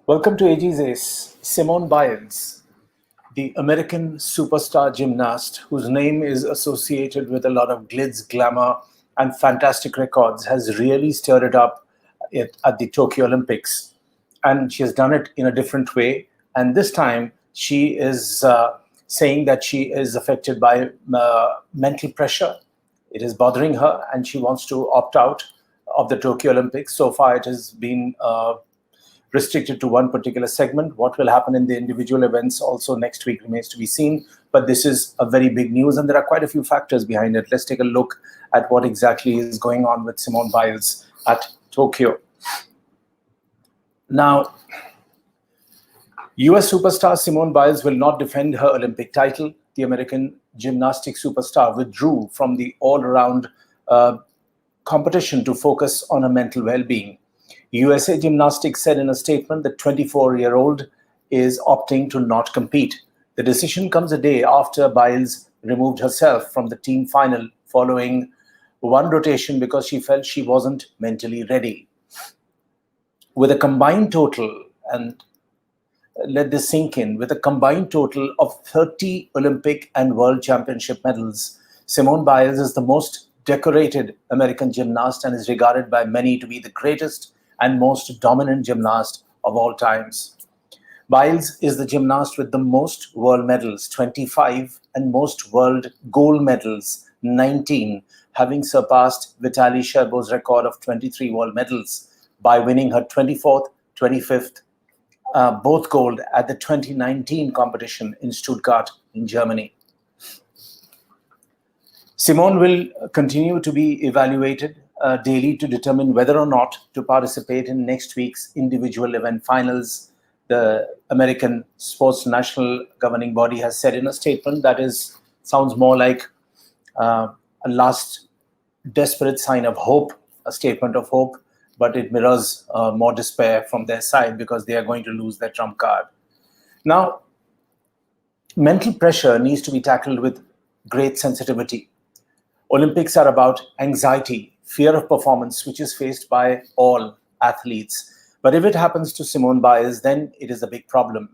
Welcome to AG's Ace. Simone Biles, the American superstar gymnast whose name is associated with a lot of glitz, glamour, and fantastic records, has really stirred it up at the Tokyo Olympics. And she has done it in a different way. And this time, she is saying that she is affected by mental pressure. It is bothering her, and she wants to opt out of the Tokyo Olympics. So far, it has been restricted to one particular segment. What will happen in the individual events also next week remains to be seen. But this is a very big news, and there are quite a few factors behind it. Let's take a look at what exactly is going on with Simone Biles at Tokyo. Now, US superstar Simone Biles will not defend her Olympic title. The American gymnastics superstar withdrew from the all-around competition to focus on her mental well-being. USA Gymnastics said in a statement that 24-year-old is opting to not compete. The decision comes a day after Biles removed herself from the team final following one rotation because she felt she wasn't mentally ready. With a combined total, and let this sink in, with a combined total of 30 Olympic and World Championship medals, Simone Biles is the most decorated American gymnast and is regarded by many to be the greatest and most dominant gymnast of all times. Biles is the gymnast with the most world medals, 25, and most world gold medals, 19, having surpassed Vitaly Sherbo's record of 23 world medals by winning her 24th, 25th, both gold at the 2019 competition in Stuttgart in Germany. Simone will continue to be evaluated daily to determine whether or not to participate in next week's individual event finals. The American Sports National Governing Body has said in a statement that sounds more like a last desperate sign of hope, a statement of hope, but it mirrors more despair from their side because they are going to lose their trump card. Now, mental pressure needs to be tackled with great sensitivity. Olympics are about anxiety, fear of performance, which is faced by all athletes. But if it happens to Simone Biles, then it is a big problem.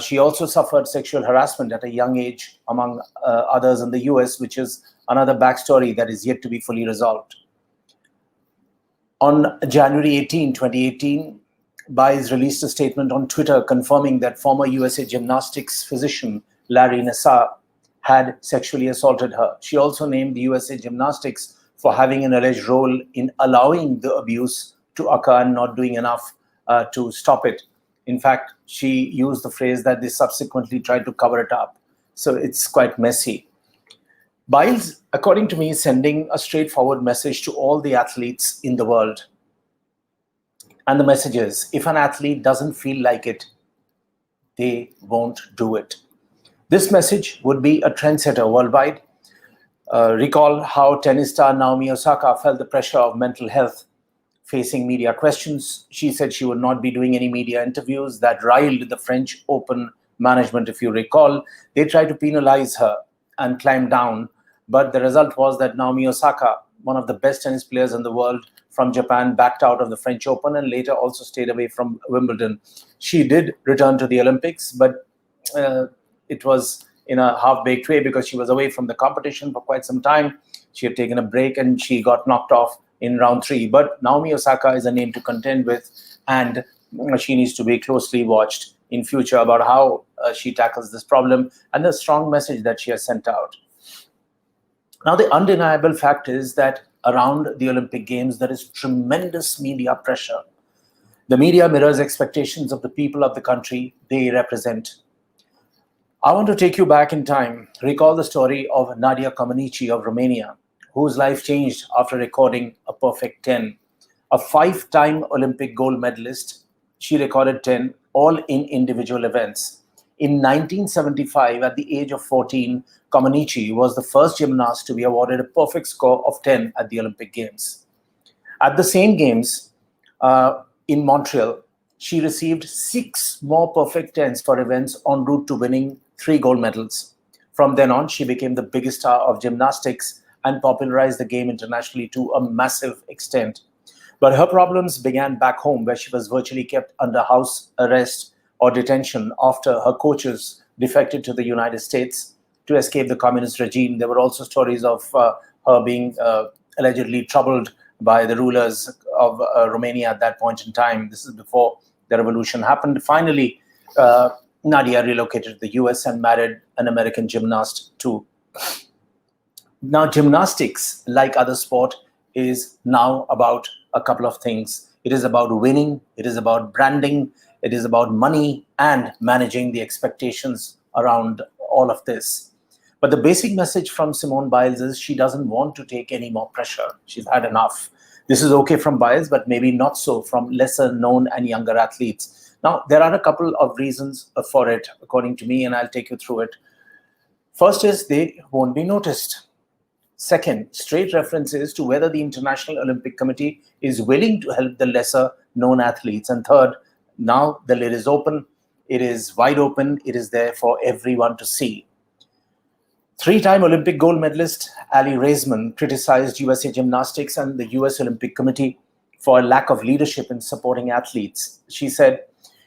She also suffered sexual harassment at a young age, among others in the US, which is another backstory that is yet to be fully resolved. On January 18, 2018, Biles released a statement on Twitter confirming that former USA Gymnastics physician Larry Nassar had sexually assaulted her. She also named the USA Gymnastics for having an alleged role in allowing the abuse to occur and not doing enough to stop it. In fact, she used the phrase that they subsequently tried to cover it up. So it's quite messy. Biles, according to me, is sending a straightforward message to all the athletes in the world. And the message is, if an athlete doesn't feel like it, they won't do it. This message would be a trendsetter worldwide. Recall how tennis star Naomi Osaka felt the pressure of mental health facing media questions. She said she would not be doing any media interviews. That riled the French Open management, if you recall. They tried to penalize her and climb down, but the result was that Naomi Osaka, one of the best tennis players in the world from Japan, backed out of the French Open and later also stayed away from Wimbledon. She did return to the Olympics, but it was in a half-baked way because she was away from the competition for quite some time. She had taken a break and she got knocked off in round 3. But Naomi Osaka is a name to contend with, and she needs to be closely watched in future about how she tackles this problem and the strong message that she has sent out. Now, the undeniable fact is that around the Olympic Games, there is tremendous media pressure. The media mirrors expectations of the people of the country they represent. I want to take you back in time. Recall the story of Nadia Comaneci of Romania, whose life changed after recording a perfect 10. A 5-time Olympic gold medalist, she recorded 10, all in individual events. In 1975, at the age of 14, Comaneci was the first gymnast to be awarded a perfect score of 10 at the Olympic Games. At the same Games in Montreal, she received 6 more perfect 10s for events en route to winning 3 gold medals. From then on, she became the biggest star of gymnastics and popularized the game internationally to a massive extent. But her problems began back home, where she was virtually kept under house arrest or detention after her coaches defected to the United States to escape the communist regime. There were also stories of her being allegedly troubled by the rulers of Romania at that point in time. This is before the revolution happened. Finally, Nadia relocated to the US and married an American gymnast too. Now, gymnastics, like other sport, is now about a couple of things. It is about winning, it is about branding, it is about money and managing the expectations around all of this. But the basic message from Simone Biles is she doesn't want to take any more pressure. She's had enough. This is okay from Biles, but maybe not so from lesser known and younger athletes. Now, there are a couple of reasons for it, according to me, and I'll take you through it. First is they won't be noticed. Second, straight references to whether the International Olympic Committee is willing to help the lesser known athletes. And third, now the lid is open. It is wide open. It is there for everyone to see. Three-time Olympic gold medalist Ali Raisman criticized USA Gymnastics and the US Olympic Committee for a lack of leadership in supporting athletes. She said,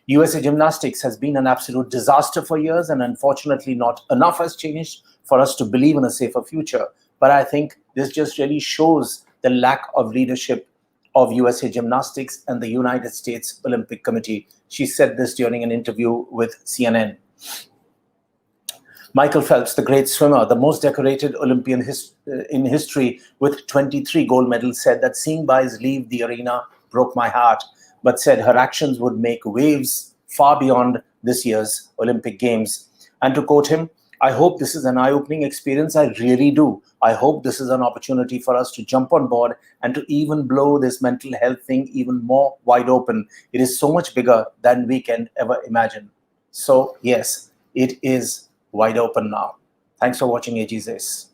USA Gymnastics has been an absolute disaster for years, and unfortunately not enough has changed for us to believe in a safer future. But I think this just really shows the lack of leadership of USA Gymnastics and the United States Olympic Committee. She said this during an interview with CNN. Michael Phelps, the great swimmer, the most decorated Olympian in history with 23 gold medals, said that seeing Biles leave the arena broke my heart, but said her actions would make waves far beyond this year's Olympic Games. And to quote him, I hope this is an eye-opening experience. I really do. I hope this is an opportunity for us to jump on board and to even blow this mental health thing even more wide open. It is so much bigger than we can ever imagine. So yes, it is wide open now. Thanks for watching AG's Ace.